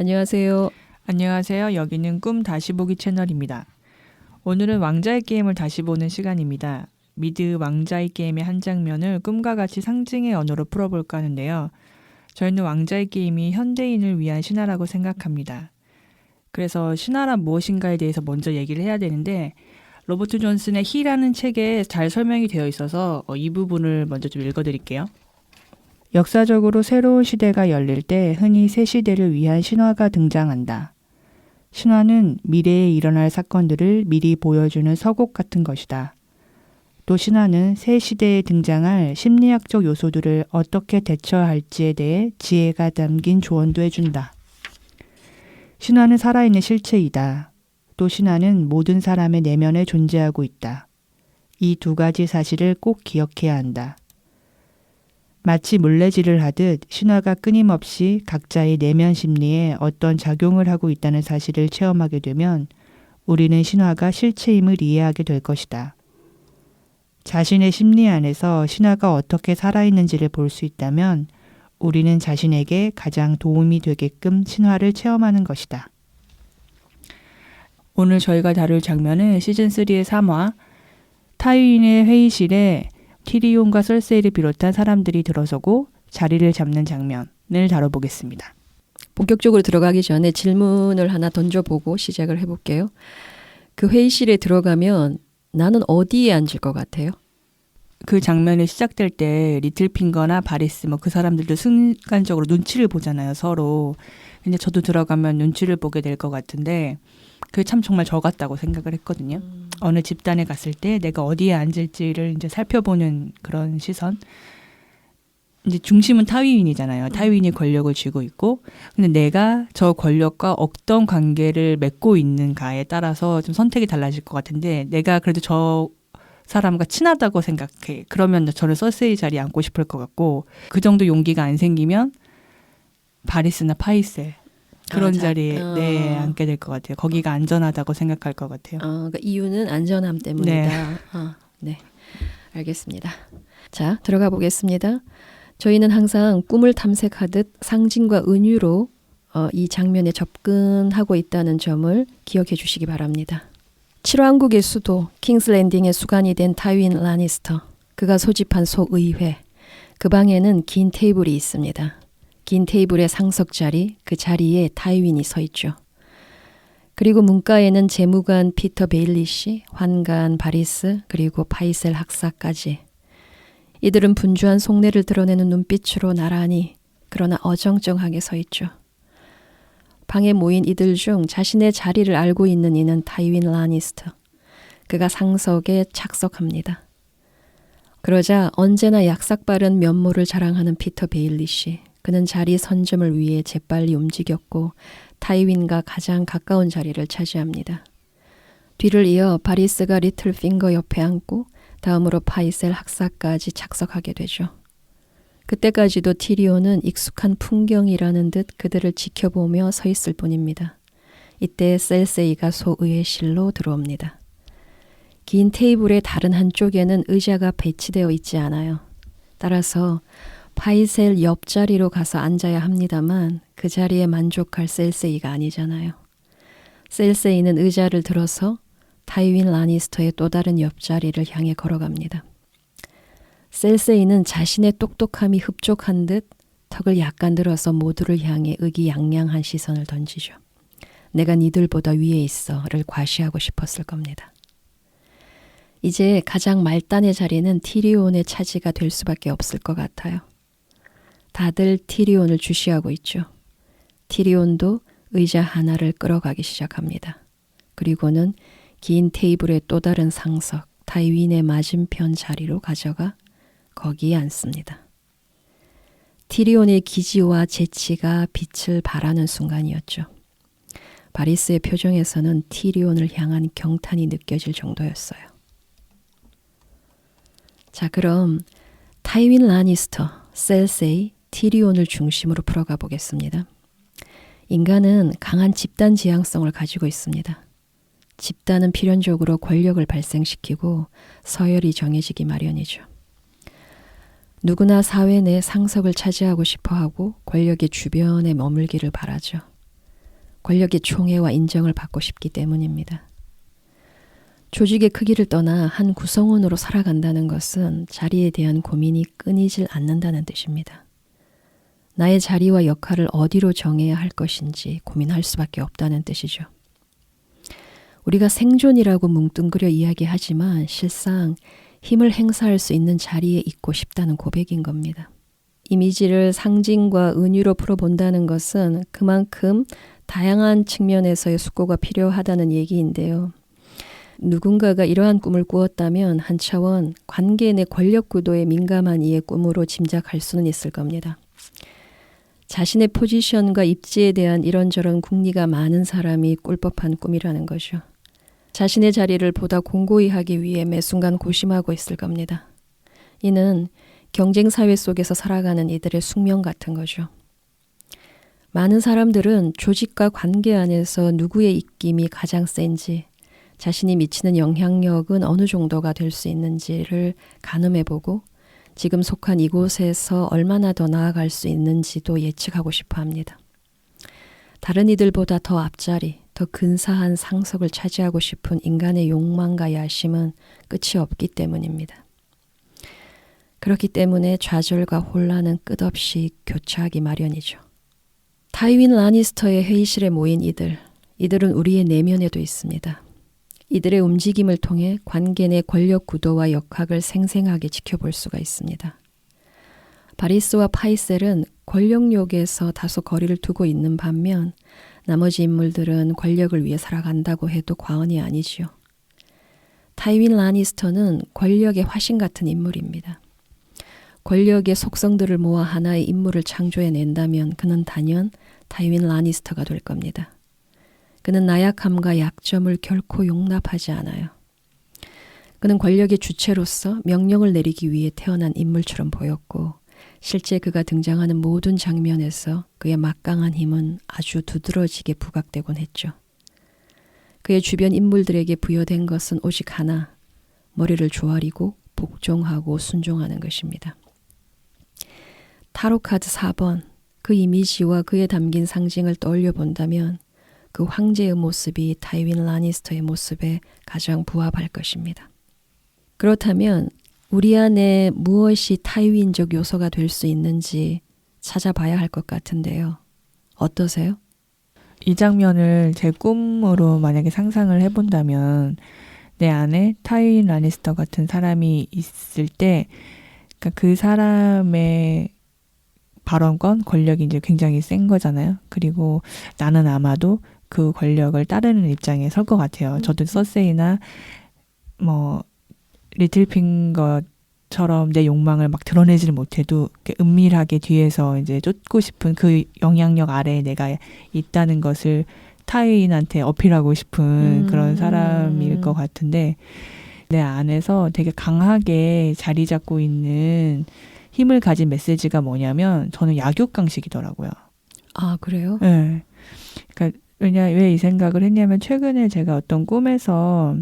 안녕하세요. 안녕하세요. 여기는 꿈 다시 보기 채널입니다. 오늘은 왕자의 게임을 다시 보는 시간입니다. 미드 왕자의 게임의 한 장면을 꿈과 같이 상징의 언어로 풀어볼까 하는데요. 저희는 왕자의 게임이 현대인을 위한 신화라고 생각합니다. 그래서 신화란 무엇인가에 대해서 먼저 얘기를 해야 되는데 로버트 존슨의 히라는 책에 잘 설명이 되어 있어서 이 부분을 먼저 좀 읽어드릴게요. 역사적으로 새로운 시대가 열릴 때 흔히 새 시대를 위한 신화가 등장한다. 신화는 미래에 일어날 사건들을 미리 보여주는 서곡 같은 것이다. 또 신화는 새 시대에 등장할 심리학적 요소들을 어떻게 대처할지에 대해 지혜가 담긴 조언도 해준다. 신화는 살아있는 실체이다. 또 신화는 모든 사람의 내면에 존재하고 있다. 이 두 가지 사실을 꼭 기억해야 한다. 마치 물레질을 하듯 신화가 끊임없이 각자의 내면 심리에 어떤 작용을 하고 있다는 사실을 체험하게 되면 우리는 신화가 실체임을 이해하게 될 것이다. 자신의 심리 안에서 신화가 어떻게 살아있는지를 볼 수 있다면 우리는 자신에게 가장 도움이 되게끔 신화를 체험하는 것이다. 오늘 저희가 다룰 장면은 시즌3의 3화 타유인의 회의실에 티리온과 설세이를 비롯한 사람들이 들어서고 자리를 잡는 장면을 다뤄보겠습니다. 본격적으로 들어가기 전에 질문을 하나 던져보고 시작을 해볼게요. 그 회의실에 들어가면 나는 어디에 앉을 것 같아요? 그 장면이 시작될 때 리틀핑거나 바리스 그 사람들도 순간적으로 눈치를 보잖아요, 서로. 근데 저도 들어가면 눈치를 보게 될 것 같은데 그게 참 정말 저 같다고 생각을 했거든요. 어느 집단에 갔을 때 내가 어디에 앉을지를 이제 살펴보는 그런 시선. 이제 중심은 타유인이잖아요. 타유인이 권력을 쥐고 있고, 근데 내가 저 권력과 어떤 관계를 맺고 있는가에 따라서 좀 선택이 달라질 것 같은데, 내가 그래도 저 사람과 친하다고 생각해. 그러면 저는 서세이 자리에 앉고 싶을 것 같고, 그 정도 용기가 안 생기면 바리스나 파이셀 그런 자리에 앉게 될 것 같아요. 거기가 안전하다고 생각할 것 같아요. 그러니까 이유는 안전함 때문이다. 네. 알겠습니다. 자, 들어가 보겠습니다. 저희는 항상 꿈을 탐색하듯 상징과 은유로 이 장면에 접근하고 있다는 점을 기억해 주시기 바랍니다. 7왕국의 수도 킹스랜딩의 수간이 된 타유인 라니스터. 그가 소집한 소의회. 그 방에는 긴 테이블이 있습니다. 긴 테이블의 상석 자리, 그 자리에 타유인이 서 있죠. 그리고 문가에는 재무관 피터 베일리시, 환관 바리스, 그리고 파이셀 학사까지. 이들은 분주한 속내를 드러내는 눈빛으로 나란히 그러나 어정쩡하게 서 있죠. 방에 모인 이들 중 자신의 자리를 알고 있는 이는 타유인 라니스터. 그가 상석에 착석합니다. 그러자 언제나 약삭빠른 면모를 자랑하는 피터 베일리시. 그는 자리 선점을 위해 재빨리 움직였고 타유인과 가장 가까운 자리를 차지합니다. 뒤를 이어 바리스가 리틀핑거 옆에 앉고 다음으로 파이셀 학사까지 착석하게 되죠. 그때까지도 티리온은 익숙한 풍경이라는 듯 그들을 지켜보며 서 있을 뿐입니다. 이때 셀세이가 소의회실로 들어옵니다. 긴 테이블의 다른 한쪽에는 의자가 배치되어 있지 않아요. 따라서 파이셀 옆자리로 가서 앉아야 합니다만 그 자리에 만족할 셀세이가 아니잖아요. 셀세이는 의자를 들어서 타유인 라니스터의 또 다른 옆자리를 향해 걸어갑니다. 셀세이는 자신의 똑똑함이 흡족한 듯 턱을 약간 들어서 모두를 향해 의기양양한 시선을 던지죠. 내가 니들보다 위에 있어를 과시하고 싶었을 겁니다. 이제 가장 말단의 자리는 티리온의 차지가 될 수밖에 없을 것 같아요. 다들 티리온을 주시하고 있죠. 티리온도 의자 하나를 끌어가기 시작합니다. 그리고는 긴 테이블의 또 다른 상석, 타유인의 맞은편 자리로 가져가 거기에 앉습니다. 티리온의 기지와 재치가 빛을 발하는 순간이었죠. 바리스의 표정에서는 티리온을 향한 경탄이 느껴질 정도였어요. 자, 그럼 타유인 라니스터, 셀세이, 티리온을 중심으로 풀어가 보겠습니다. 인간은 강한 집단 지향성을 가지고 있습니다. 집단은 필연적으로 권력을 발생시키고 서열이 정해지기 마련이죠. 누구나 사회 내 상석을 차지하고 싶어하고 권력의 주변에 머물기를 바라죠. 권력의 총애와 인정을 받고 싶기 때문입니다. 조직의 크기를 떠나 한 구성원으로 살아간다는 것은 자리에 대한 고민이 끊이질 않는다는 뜻입니다. 나의 자리와 역할을 어디로 정해야 할 것인지 고민할 수밖에 없다는 뜻이죠. 우리가 생존이라고 뭉뚱그려 이야기하지만 실상 힘을 행사할 수 있는 자리에 있고 싶다는 고백인 겁니다. 이미지를 상징과 은유로 풀어본다는 것은 그만큼 다양한 측면에서의 숙고가 필요하다는 얘기인데요. 누군가가 이러한 꿈을 꾸었다면 한 차원 관계 내 권력 구도에 민감한 이의 꿈으로 짐작할 수는 있을 겁니다. 자신의 포지션과 입지에 대한 이런저런 궁리가 많은 사람이 꿀 법한 꿈이라는 거죠. 자신의 자리를 보다 공고히 하기 위해 매 순간 고심하고 있을 겁니다. 이는 경쟁 사회 속에서 살아가는 이들의 숙명 같은 거죠. 많은 사람들은 조직과 관계 안에서 누구의 입김이 가장 센지, 자신이 미치는 영향력은 어느 정도가 될 수 있는지를 가늠해보고 지금 속한 이곳에서 얼마나 더 나아갈 수 있는지도 예측하고 싶어 합니다. 다른 이들보다 더 앞자리, 더 근사한 상석을 차지하고 싶은 인간의 욕망과 야심은 끝이 없기 때문입니다. 그렇기 때문에 좌절과 혼란은 끝없이 교차하기 마련이죠. 타이윈 라니스터의 회의실에 모인 이들은 우리의 내면에도 있습니다. 이들의 움직임을 통해 관계 내 권력 구도와 역학을 생생하게 지켜볼 수가 있습니다. 바리스와 파이셀은 권력욕에서 다소 거리를 두고 있는 반면 나머지 인물들은 권력을 위해 살아간다고 해도 과언이 아니지요. 타이윈 라니스터는 권력의 화신 같은 인물입니다. 권력의 속성들을 모아 하나의 인물을 창조해낸다면 그는 단연 타이윈 라니스터가 될 겁니다. 그는 나약함과 약점을 결코 용납하지 않아요. 그는 권력의 주체로서 명령을 내리기 위해 태어난 인물처럼 보였고 실제 그가 등장하는 모든 장면에서 그의 막강한 힘은 아주 두드러지게 부각되곤 했죠. 그의 주변 인물들에게 부여된 것은 오직 하나, 머리를 조아리고 복종하고 순종하는 것입니다. 타로카드 4번, 그 이미지와 그에 담긴 상징을 떠올려 본다면 그 황제의 모습이 타이윈 라니스터의 모습에 가장 부합할 것입니다. 그렇다면 우리 안에 무엇이 타이윈적 요소가 될 수 있는지 찾아봐야 할 것 같은데요. 어떠세요? 이 장면을 제 꿈으로 만약에 상상을 해본다면 내 안에 타이윈 라니스터 같은 사람이 있을 때 그러니까 그 사람의 발언권, 권력이 이제 굉장히 센 거잖아요. 그리고 나는 아마도 그 권력을 따르는 입장에 설 것 같아요. 저도 서세이나 리틀핑거처럼 내 욕망을 막 드러내지를 못해도 은밀하게 뒤에서 이제 쫓고 싶은 그 영향력 아래에 내가 있다는 것을 타인한테 어필하고 싶은 그런 사람일 것 같은데 내 안에서 되게 강하게 자리 잡고 있는 힘을 가진 메시지가 뭐냐면 저는 약육강식이더라고요. 아, 그래요? 네. 그러니까 왜 이 생각을 했냐면 최근에 제가 어떤 꿈에서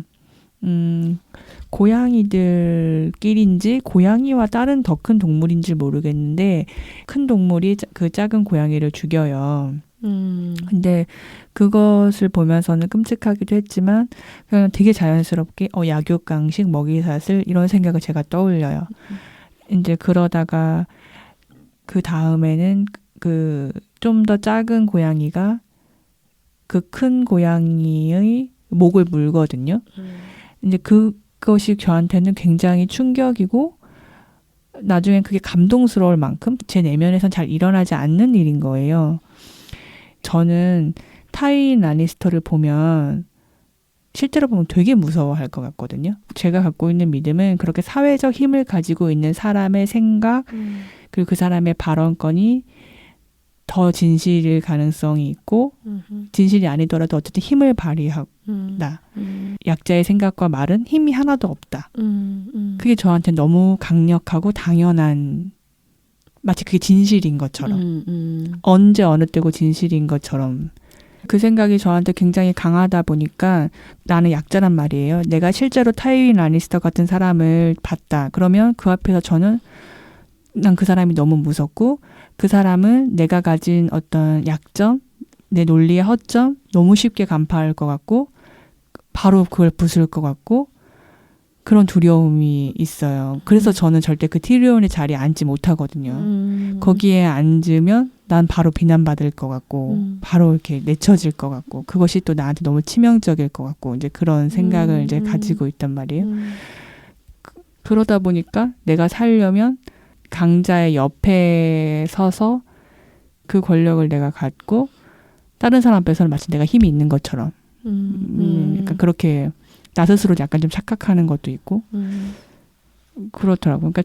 고양이들끼리인지 고양이와 다른 더 큰 동물인지 모르겠는데 큰 동물이 그 작은 고양이를 죽여요. 근데 그것을 보면서는 끔찍하기도 했지만 그냥 되게 자연스럽게 약육강식 먹이사슬 이런 생각을 제가 떠올려요. 이제 그러다가 그 다음에는 그 좀 더 작은 고양이가 그 큰 고양이의 목을 물거든요. 이제 그것이 저한테는 굉장히 충격이고 나중엔 그게 감동스러울 만큼 제 내면에선 잘 일어나지 않는 일인 거예요. 저는 타이윈 라니스터를 보면 실제로 보면 되게 무서워할 것 같거든요. 제가 갖고 있는 믿음은 그렇게 사회적 힘을 가지고 있는 사람의 생각 그리고 그 사람의 발언권이 더 진실일 가능성이 있고 진실이 아니더라도 어쨌든 힘을 발휘한다. 약자의 생각과 말은 힘이 하나도 없다. 그게 저한테 너무 강력하고 당연한 마치 그게 진실인 것처럼 언제 어느 때고 진실인 것처럼 그 생각이 저한테 굉장히 강하다 보니까 나는 약자란 말이에요. 내가 실제로 타이윈 라니스터 같은 사람을 봤다. 그러면 그 앞에서 저는 난 그 사람이 너무 무섭고 그 사람은 내가 가진 어떤 약점, 내 논리의 허점 너무 쉽게 간파할 것 같고 바로 그걸 부술 것 같고 그런 두려움이 있어요. 그래서 저는 절대 그 티리온의 자리에 앉지 못하거든요. 거기에 앉으면 난 바로 비난받을 것 같고 바로 이렇게 내쳐질 것 같고 그것이 또 나한테 너무 치명적일 것 같고 이제 그런 생각을 이제 가지고 있단 말이에요. 그러다 보니까 내가 살려면 강자의 옆에 서서 그 권력을 내가 갖고 다른 사람 앞에서는 마치 내가 힘이 있는 것처럼 약간 그렇게 나 스스로 약간 좀 착각하는 것도 있고 그렇더라고요. 그러니까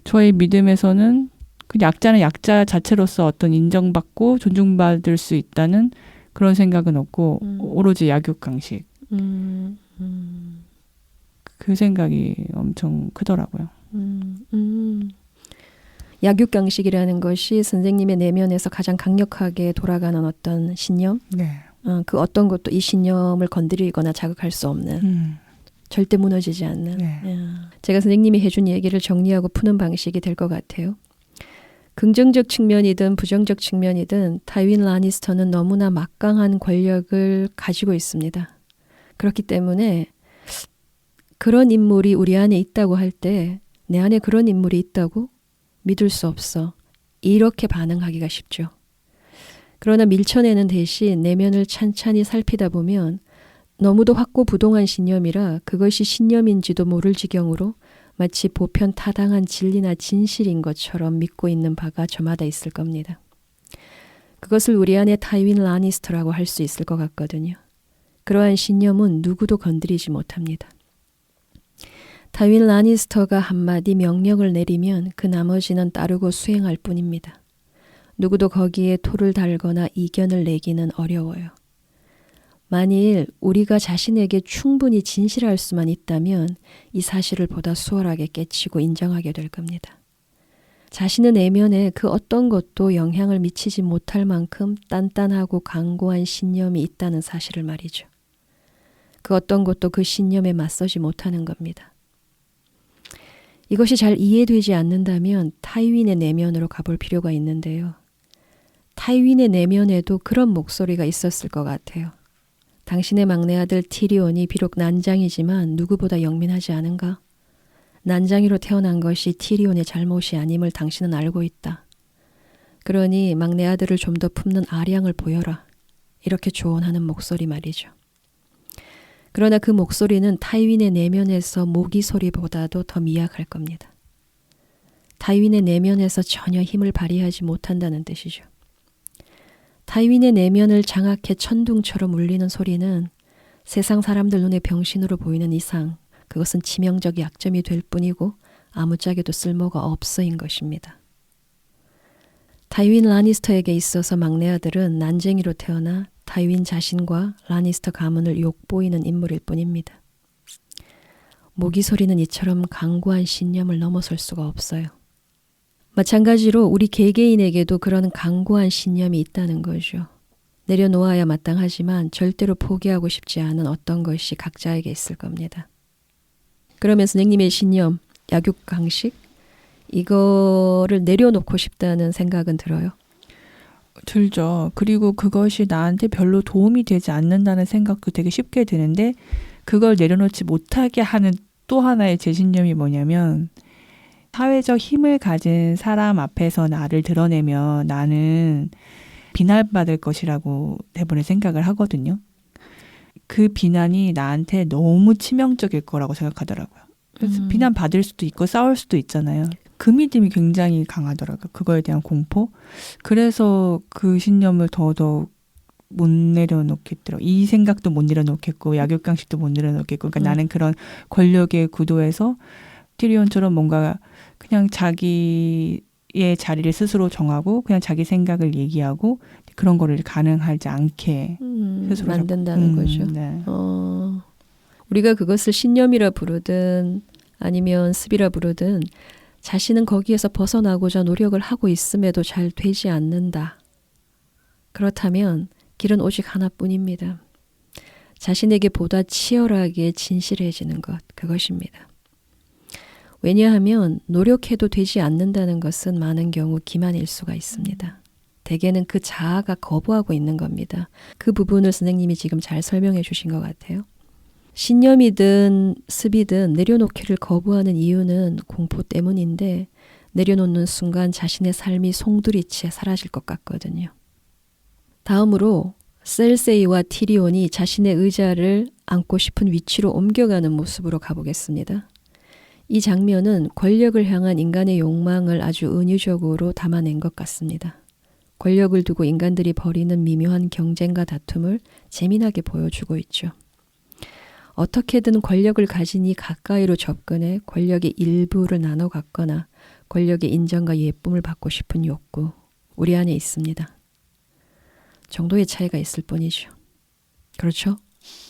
저의 믿음에서는 그 약자는 약자 자체로서 어떤 인정받고 존중받을 수 있다는 그런 생각은 없고 오로지 약육강식 그 생각이 엄청 크더라고요. 약육강식이라는 것이 선생님의 내면에서 가장 강력하게 돌아가는 어떤 신념, 네. 그 어떤 것도 이 신념을 건드리거나 자극할 수 없는 절대 무너지지 않는 네. 제가 선생님이 해준 얘기를 정리하고 푸는 방식이 될 것 같아요. 긍정적 측면이든 부정적 측면이든 타윈 라니스터는 너무나 막강한 권력을 가지고 있습니다. 그렇기 때문에 그런 인물이 우리 안에 있다고 할 때 내 안에 그런 인물이 있다고? 믿을 수 없어. 이렇게 반응하기가 쉽죠. 그러나 밀쳐내는 대신 내면을 찬찬히 살피다 보면 너무도 확고부동한 신념이라 그것이 신념인지도 모를 지경으로 마치 보편타당한 진리나 진실인 것처럼 믿고 있는 바가 저마다 있을 겁니다. 그것을 우리 안에 타윈 라니스터라고 할 수 있을 것 같거든요. 그러한 신념은 누구도 건드리지 못합니다. 타윈 라니스터가 한마디 명령을 내리면 그 나머지는 따르고 수행할 뿐입니다. 누구도 거기에 토를 달거나 이견을 내기는 어려워요. 만일 우리가 자신에게 충분히 진실할 수만 있다면 이 사실을 보다 수월하게 깨치고 인정하게 될 겁니다. 자신의 내면에 그 어떤 것도 영향을 미치지 못할 만큼 단단하고 강고한 신념이 있다는 사실을 말이죠. 그 어떤 것도 그 신념에 맞서지 못하는 겁니다. 이것이 잘 이해되지 않는다면 타윈의 내면으로 가볼 필요가 있는데요. 타윈의 내면에도 그런 목소리가 있었을 것 같아요. 당신의 막내 아들 티리온이 비록 난장이지만 누구보다 영민하지 않은가? 난장이로 태어난 것이 티리온의 잘못이 아님을 당신은 알고 있다. 그러니 막내 아들을 좀 더 품는 아량을 보여라. 이렇게 조언하는 목소리 말이죠. 그러나 그 목소리는 타윈의 내면에서 모기 소리보다도 더 미약할 겁니다. 타윈의 내면에서 전혀 힘을 발휘하지 못한다는 뜻이죠. 타윈의 내면을 장악해 천둥처럼 울리는 소리는 세상 사람들 눈에 병신으로 보이는 이상 그것은 치명적 약점이 될 뿐이고 아무짝에도 쓸모가 없어인 것입니다. 타윈 라니스터에게 있어서 막내 아들은 난쟁이로 태어나 타윈 자신과 라니스터 가문을 욕보이는 인물일 뿐입니다. 모기 소리는 이처럼 강고한 신념을 넘어설 수가 없어요. 마찬가지로 우리 개개인에게도 그런 강고한 신념이 있다는 거죠. 내려놓아야 마땅하지만 절대로 포기하고 싶지 않은 어떤 것이 각자에게 있을 겁니다. 그러면 선생님의 신념, 약육강식 이거를 내려놓고 싶다는 생각은 들어요. 들죠. 그리고 그것이 나한테 별로 도움이 되지 않는다는 생각도 되게 쉽게 드는데 그걸 내려놓지 못하게 하는 또 하나의 제 신념이 뭐냐면 사회적 힘을 가진 사람 앞에서 나를 드러내면 나는 비난받을 것이라고 대부분 생각을 하거든요. 그 비난이 나한테 너무 치명적일 거라고 생각하더라고요. 그래서 비난받을 수도 있고 싸울 수도 있잖아요. 그 믿음이 굉장히 강하더라고요. 그거에 대한 공포. 그래서 그 신념을 더더욱 못 내려놓겠더라고요. 이 생각도 못 내려놓겠고 약육강식도 못 내려놓겠고 그러니까 나는 그런 권력의 구도에서 티리온처럼 뭔가 그냥 자기의 자리를 스스로 정하고 그냥 자기 생각을 얘기하고 그런 거를 가능하지 않게 스스로 만든다는 거죠. 네. 우리가 그것을 신념이라 부르든 아니면 습이라 부르든 자신은 거기에서 벗어나고자 노력을 하고 있음에도 잘 되지 않는다. 그렇다면 길은 오직 하나뿐입니다. 자신에게 보다 치열하게 진실해지는 것, 그것입니다. 왜냐하면 노력해도 되지 않는다는 것은 많은 경우 기만일 수가 있습니다. 대개는 그 자아가 거부하고 있는 겁니다. 그 부분을 선생님이 지금 잘 설명해 주신 것 같아요. 신념이든 습이든 내려놓기를 거부하는 이유는 공포 때문인데 내려놓는 순간 자신의 삶이 송두리째 사라질 것 같거든요. 다음으로 셀세이와 티리온이 자신의 의자를 앉고 싶은 위치로 옮겨가는 모습으로 가보겠습니다. 이 장면은 권력을 향한 인간의 욕망을 아주 은유적으로 담아낸 것 같습니다. 권력을 두고 인간들이 벌이는 미묘한 경쟁과 다툼을 재미나게 보여주고 있죠. 어떻게든 권력을 가지니 가까이로 접근해 권력의 일부를 나눠 갖거나 권력의 인정과 예쁨을 받고 싶은 욕구, 우리 안에 있습니다. 정도의 차이가 있을 뿐이죠. 그렇죠?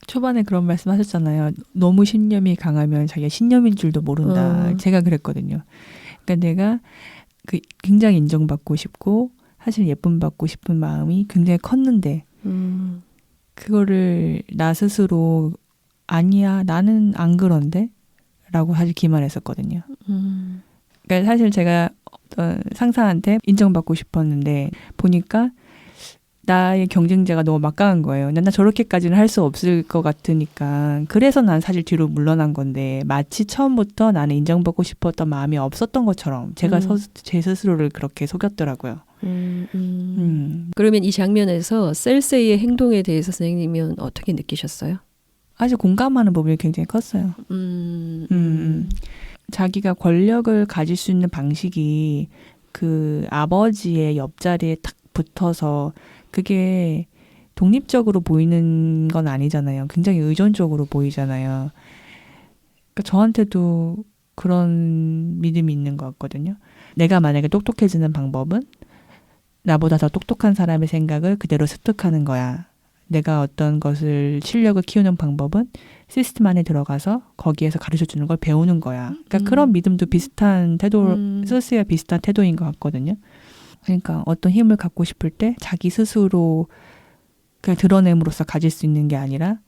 초반에 그런 말씀 하셨잖아요. 너무 신념이 강하면 자기가 신념인 줄도 모른다. 제가 그랬거든요. 그러니까 내가 굉장히 인정받고 싶고 사실 예쁨 받고 싶은 마음이 굉장히 컸는데 그거를 나 스스로 아니야 나는 안 그런데 라고 사실 기만했었거든요. 그러니까 사실 제가 어떤 상사한테 인정받고 싶었는데 보니까 나의 경쟁자가 너무 막강한 거예요. 나 저렇게까지는 할 수 없을 것 같으니까. 그래서 난 사실 뒤로 물러난 건데 마치 처음부터 나는 인정받고 싶었던 마음이 없었던 것처럼 제가 제 스스로를 그렇게 속였더라고요. 그러면 이 장면에서 셀세이의 행동에 대해서 선생님은 어떻게 느끼셨어요? 아주 공감하는 부분이 굉장히 컸어요. 자기가 권력을 가질 수 있는 방식이 그 아버지의 옆자리에 탁 붙어서 그게 독립적으로 보이는 건 아니잖아요. 굉장히 의존적으로 보이잖아요. 그러니까 저한테도 그런 믿음이 있는 것 같거든요. 내가 만약에 똑똑해지는 방법은 나보다 더 똑똑한 사람의 생각을 그대로 습득하는 거야. 내가 어떤 것을 실력을 키우는 방법은 시스템 안에 들어가서 거기에서 가르쳐주는 걸 배우는 거야. 그러니까 그런 믿음도 비슷한 태도, 스스로와 비슷한 태도인 것 같거든요. 그러니까 어떤 힘을 갖고 싶을 때 자기 스스로 그냥 드러냄으로써 가질 수 있는 게 아니라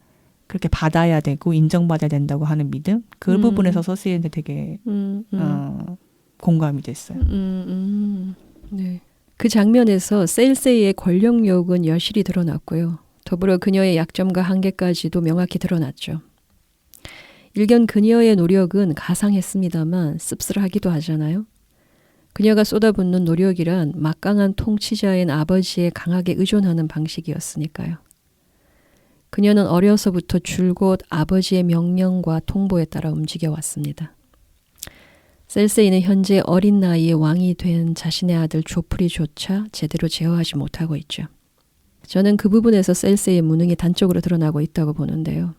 그렇게 받아야 되고 인정받아야 된다고 하는 믿음? 그 부분에서 서시한테 되게 공감이 됐어요. 네. 그 장면에서 셀세이의 권력욕은 여실히 드러났고요. 더불어 그녀의 약점과 한계까지도 명확히 드러났죠. 일견 그녀의 노력은 가상했습니다만 씁쓸하기도 하잖아요. 그녀가 쏟아붓는 노력이란 막강한 통치자인 아버지에 강하게 의존하는 방식이었으니까요. 그녀는 어려서부터 줄곧 아버지의 명령과 통보에 따라 움직여왔습니다. 셀세이는 현재 어린 나이에 왕이 된 자신의 아들 조프리조차 제대로 제어하지 못하고 있죠. 저는 그 부분에서 셀세이의 무능이 단적으로 드러나고 있다고 보는데요.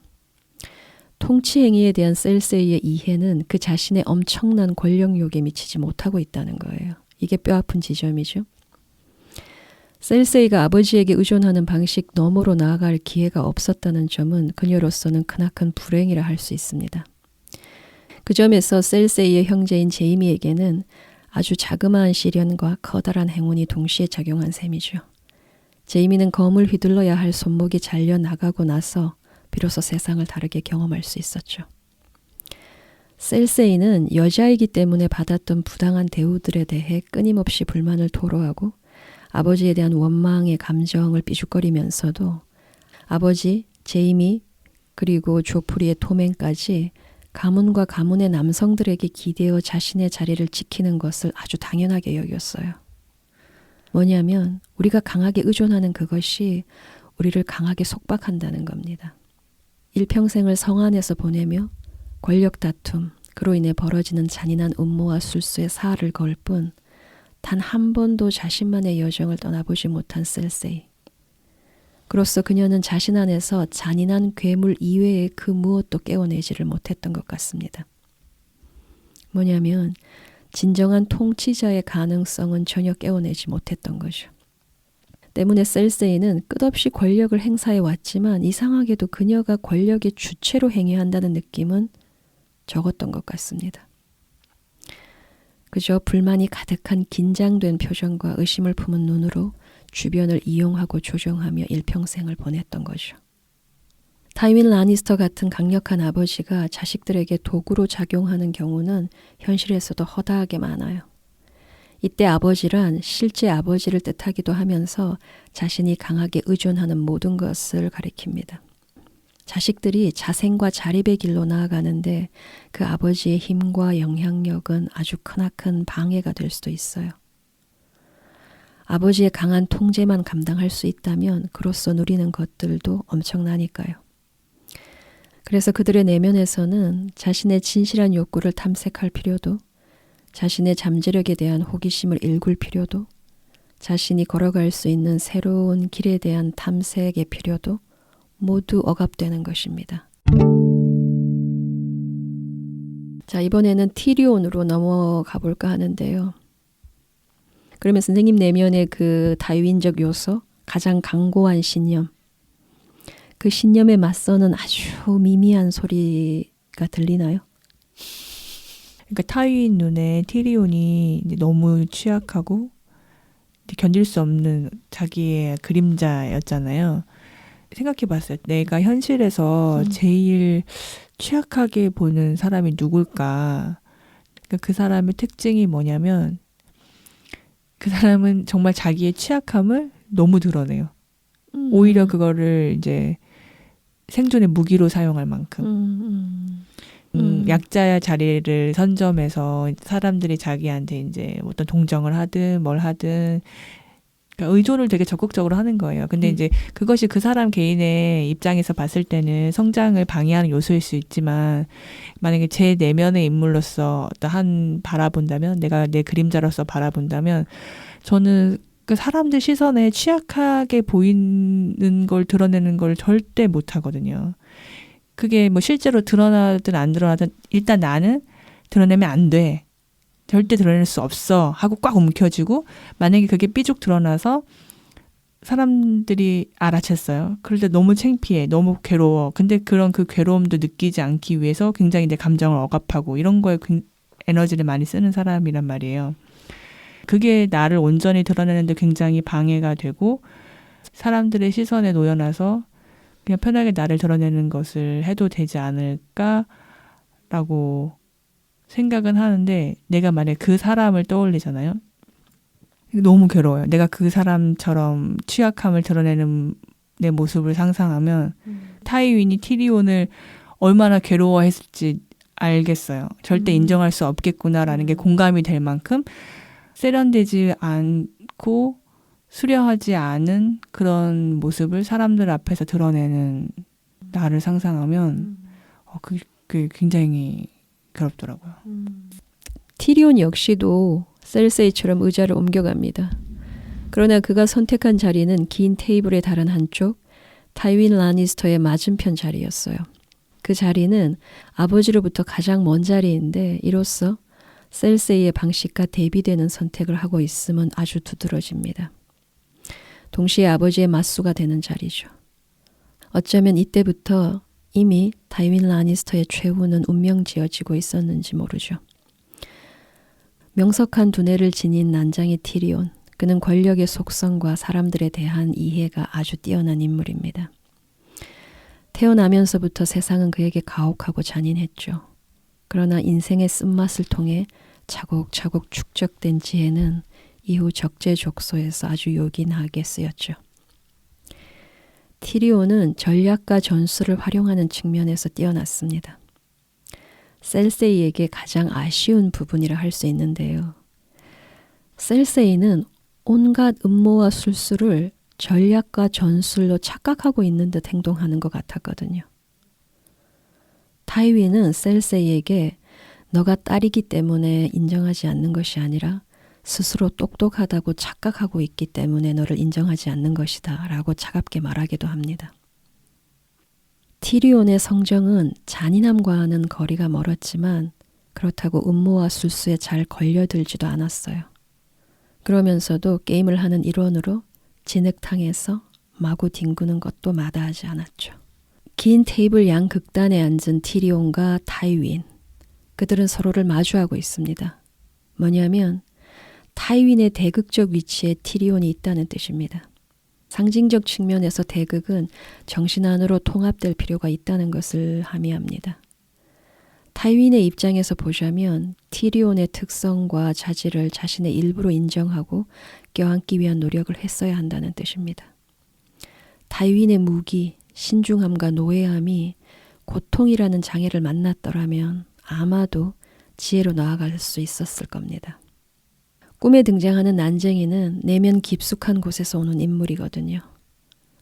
통치 행위에 대한 셀세이의 이해는 그 자신의 엄청난 권력욕에 미치지 못하고 있다는 거예요. 이게 뼈아픈 지점이죠. 셀세이가 아버지에게 의존하는 방식 너머로 나아갈 기회가 없었다는 점은 그녀로서는 크나큰 불행이라 할 수 있습니다. 그 점에서 셀세이의 형제인 제이미에게는 아주 자그마한 시련과 커다란 행운이 동시에 작용한 셈이죠. 제이미는 검을 휘둘러야 할 손목이 잘려나가고 나서 비로소 세상을 다르게 경험할 수 있었죠. 셀세이는 여자이기 때문에 받았던 부당한 대우들에 대해 끊임없이 불만을 토로하고 아버지에 대한 원망의 감정을 삐죽거리면서도 아버지, 제이미, 그리고 조프리의 토맨까지 가문과 가문의 남성들에게 기대어 자신의 자리를 지키는 것을 아주 당연하게 여겼어요. 뭐냐면 우리가 강하게 의존하는 그것이 우리를 강하게 속박한다는 겁니다. 일평생을 성 안에서 보내며 권력 다툼, 그로 인해 벌어지는 잔인한 음모와 술수에 사활을 걸 뿐 단 한 번도 자신만의 여정을 떠나보지 못한 셀세이. 그로써 그녀는 자신 안에서 잔인한 괴물 이외의 그 무엇도 깨워내지를 못했던 것 같습니다. 뭐냐면 진정한 통치자의 가능성은 전혀 깨워내지 못했던 거죠. 때문에 셀세이는 끝없이 권력을 행사해 왔지만 이상하게도 그녀가 권력의 주체로 행위한다는 느낌은 적었던 것 같습니다. 그저 불만이 가득한 긴장된 표정과 의심을 품은 눈으로 주변을 이용하고 조종하며 일평생을 보냈던 거죠. 타이윈 라니스터 같은 강력한 아버지가 자식들에게 도구로 작용하는 경우는 현실에서도 허다하게 많아요. 이때 아버지란 실제 아버지를 뜻하기도 하면서 자신이 강하게 의존하는 모든 것을 가리킵니다. 자식들이 자생과 자립의 길로 나아가는데 그 아버지의 힘과 영향력은 아주 크나큰 방해가 될 수도 있어요. 아버지의 강한 통제만 감당할 수 있다면 그로써 누리는 것들도 엄청나니까요. 그래서 그들의 내면에서는 자신의 진실한 욕구를 탐색할 필요도, 자신의 잠재력에 대한 호기심을 일굴 필요도, 자신이 걸어갈 수 있는 새로운 길에 대한 탐색의 필요도 모두 억압되는 것입니다. 자, 이번에는 티리온으로 넘어가 볼까 하는데요. 그러면 선생님 내면의 그 다윈적 요소, 가장 강고한 신념, 그 신념에 맞서는 아주 미미한 소리가 들리나요? 그러니까 타윈 눈에 티리온이 너무 취약하고 견딜 수 없는 자기의 그림자였잖아요. 생각해봤어요. 내가 현실에서 제일 취약하게 보는 사람이 누굴까? 그러니까 그 사람의 특징이 뭐냐면 그 사람은 정말 자기의 취약함을 너무 드러내요. 오히려 그거를 이제 생존의 무기로 사용할 만큼. 약자의 자리를 선점해서 사람들이 자기한테 이제 어떤 동정을 하든 뭘 하든 그러니까 의존을 되게 적극적으로 하는 거예요. 근데 이제 그것이 그 사람 개인의 입장에서 봤을 때는 성장을 방해하는 요소일 수 있지만 만약에 제 내면의 인물로서 한 바라본다면 내가 내 그림자로서 바라본다면 저는 그 사람들 시선에 취약하게 보이는 걸 드러내는 걸 절대 못 하거든요. 그게 뭐 실제로 드러나든 안 드러나든 일단 나는 드러내면 안 돼. 절대 드러낼 수 없어 하고 꽉 움켜쥐고 만약에 그게 삐죽 드러나서 사람들이 알아챘어요. 그럴 때 너무 창피해. 너무 괴로워. 근데 그런 그 괴로움도 느끼지 않기 위해서 굉장히 내 감정을 억압하고 이런 거에 에너지를 많이 쓰는 사람이란 말이에요. 그게 나를 온전히 드러내는데 굉장히 방해가 되고 사람들의 시선에 놓여놔서 그냥 편하게 나를 드러내는 것을 해도 되지 않을까라고 생각은 하는데 내가 만약에 그 사람을 떠올리잖아요. 너무 괴로워요. 내가 그 사람처럼 취약함을 드러내는 내 모습을 상상하면 타이윈이 티리온을 얼마나 괴로워했을지 알겠어요. 절대 인정할 수 없겠구나라는 게 공감이 될 만큼 세련되지 않고 수려하지 않은 그런 모습을 사람들 앞에서 드러내는 나를 상상하면 그게 굉장히 괴롭더라고요. 티리온 역시도 셀세이처럼 의자를 옮겨갑니다. 그러나 그가 선택한 자리는 긴 테이블의 다른 한쪽, 타이윈 라니스터의 맞은편 자리였어요. 그 자리는 아버지로부터 가장 먼 자리인데 이로써 셀세이의 방식과 대비되는 선택을 하고 있음은 아주 두드러집니다. 동시에 아버지의 맞수가 되는 자리죠. 어쩌면 이때부터 이미 타이윈 라니스터의 최후는 운명지어지고 있었는지 모르죠. 명석한 두뇌를 지닌 난장의 티리온, 그는 권력의 속성과 사람들에 대한 이해가 아주 뛰어난 인물입니다. 태어나면서부터 세상은 그에게 가혹하고 잔인했죠. 그러나 인생의 쓴맛을 통해 차곡차곡 축적된 지혜는 이후 적재적소에서 아주 요긴하게 쓰였죠. 티리온은 전략과 전술을 활용하는 측면에서 뛰어났습니다. 셀세이에게 가장 아쉬운 부분이라 할 수 있는데요. 셀세이는 온갖 음모와 술수를 전략과 전술로 착각하고 있는 듯 행동하는 것 같았거든요. 타이윈은 셀세이에게 너가 딸이기 때문에 인정하지 않는 것이 아니라 스스로 똑똑하다고 착각하고 있기 때문에 너를 인정하지 않는 것이다 라고 차갑게 말하기도 합니다. 티리온의 성정은 잔인함과는 거리가 멀었지만 그렇다고 음모와 술수에 잘 걸려들지도 않았어요. 그러면서도 게임을 하는 일원으로 진흙탕에서 마구 뒹구는 것도 마다하지 않았죠. 긴 테이블 양 극단에 앉은 티리온과 타이윈, 그들은 서로를 마주하고 있습니다. 뭐냐면 타이윈의 대극적 위치에 티리온이 있다는 뜻입니다. 상징적 측면에서 대극은 정신 안으로 통합될 필요가 있다는 것을 함의합니다. 타이윈의 입장에서 보자면 티리온의 특성과 자질을 자신의 일부로 인정하고 껴안기 위한 노력을 했어야 한다는 뜻입니다. 타이윈의 무기, 신중함과 노예함이 고통이라는 장애를 만났더라면 아마도 지혜로 나아갈 수 있었을 겁니다. 꿈에 등장하는 난쟁이는 내면 깊숙한 곳에서 오는 인물이거든요.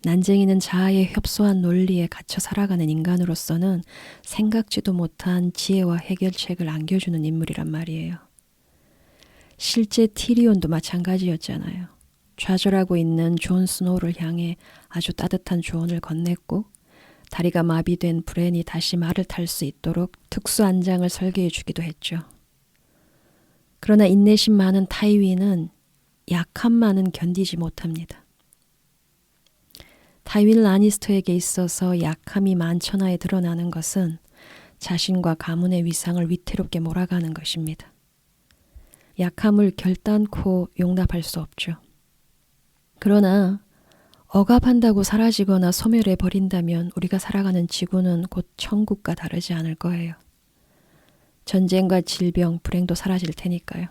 난쟁이는 자아의 협소한 논리에 갇혀 살아가는 인간으로서는 생각지도 못한 지혜와 해결책을 안겨주는 인물이란 말이에요. 실제 티리온도 마찬가지였잖아요. 좌절하고 있는 존 스노우를 향해 아주 따뜻한 조언을 건넸고 다리가 마비된 브랜이 다시 말을 탈 수 있도록 특수 안장을 설계해 주기도 했죠. 그러나 인내심 많은 타이윈은 약함만은 견디지 못합니다. 타이윈 라니스터에게 있어서 약함이 만천하에 드러나는 것은 자신과 가문의 위상을 위태롭게 몰아가는 것입니다. 약함을 결단코 용납할 수 없죠. 그러나 억압한다고 사라지거나 소멸해 버린다면 우리가 살아가는 지구는 곧 천국과 다르지 않을 거예요. 전쟁과 질병, 불행도 사라질 테니까요.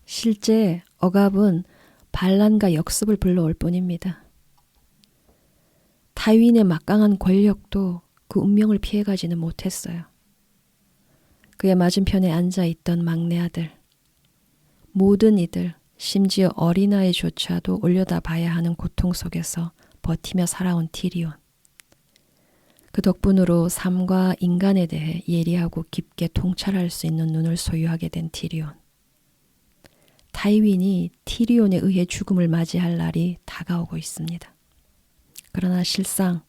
실제 억압은 반란과 역습을 불러올 뿐입니다. 타이윈의 막강한 권력도 그 운명을 피해가지는 못했어요. 그의 맞은편에 앉아있던 막내 아들, 모든 이들, 심지어 어린아이조차도 올려다봐야 하는 고통 속에서 버티며 살아온 티리온. 그 덕분으로 삶과 인간에 대해 예리하고 깊게 통찰할 수 있는 눈을 소유하게 된 티리온. 타이윈이 티리온에 의해 죽음을 맞이할 날이 다가오고 있습니다. 그러나 실상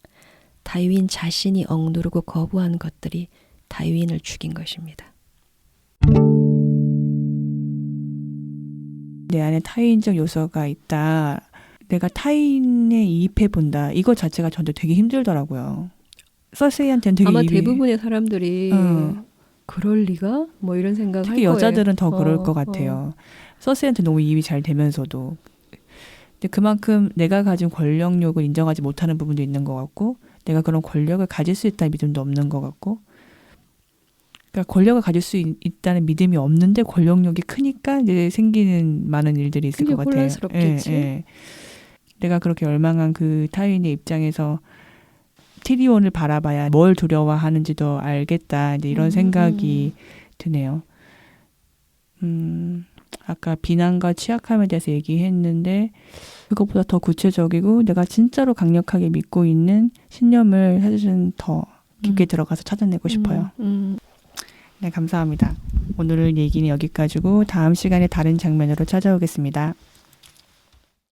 타이윈 자신이 억누르고 거부한 것들이 타이윈을 죽인 것입니다. 내 안에 타인적 요소가 있다. 내가 타인에 이입해 본다. 이거 자체가 저한테 되게 힘들더라고요. 서세이한테는 되게 아마 대부분의 사람들이 그럴 리가? 뭐 이런 생각을 할 특히 거예요. 여자들은 더 그럴 것 같아요. 서세이한테 너무 이입이 잘 되면서도. 근데 그만큼 내가 가진 권력욕을 인정하지 못하는 부분도 있는 것 같고 내가 그런 권력을 가질 수 있다는 믿음도 없는 것 같고 그러니까 권력을 가질 수 있다는 믿음이 없는데 권력욕이 크니까 이제 생기는 많은 일들이 있을 것 같아요. 혼란스럽겠지. 예. 내가 그렇게 열망한 그 타인의 입장에서 티리온을 바라봐야 뭘 두려워하는지도 알겠다. 이제 이런 생각이 드네요. 아까 비난과 취약함에 대해서 얘기했는데 그것보다 더 구체적이고 내가 진짜로 강력하게 믿고 있는 신념을 사실은 더 깊게 들어가서 찾아내고 싶어요. 네, 감사합니다. 오늘 얘기는 여기까지고 다음 시간에 다른 장면으로 찾아오겠습니다.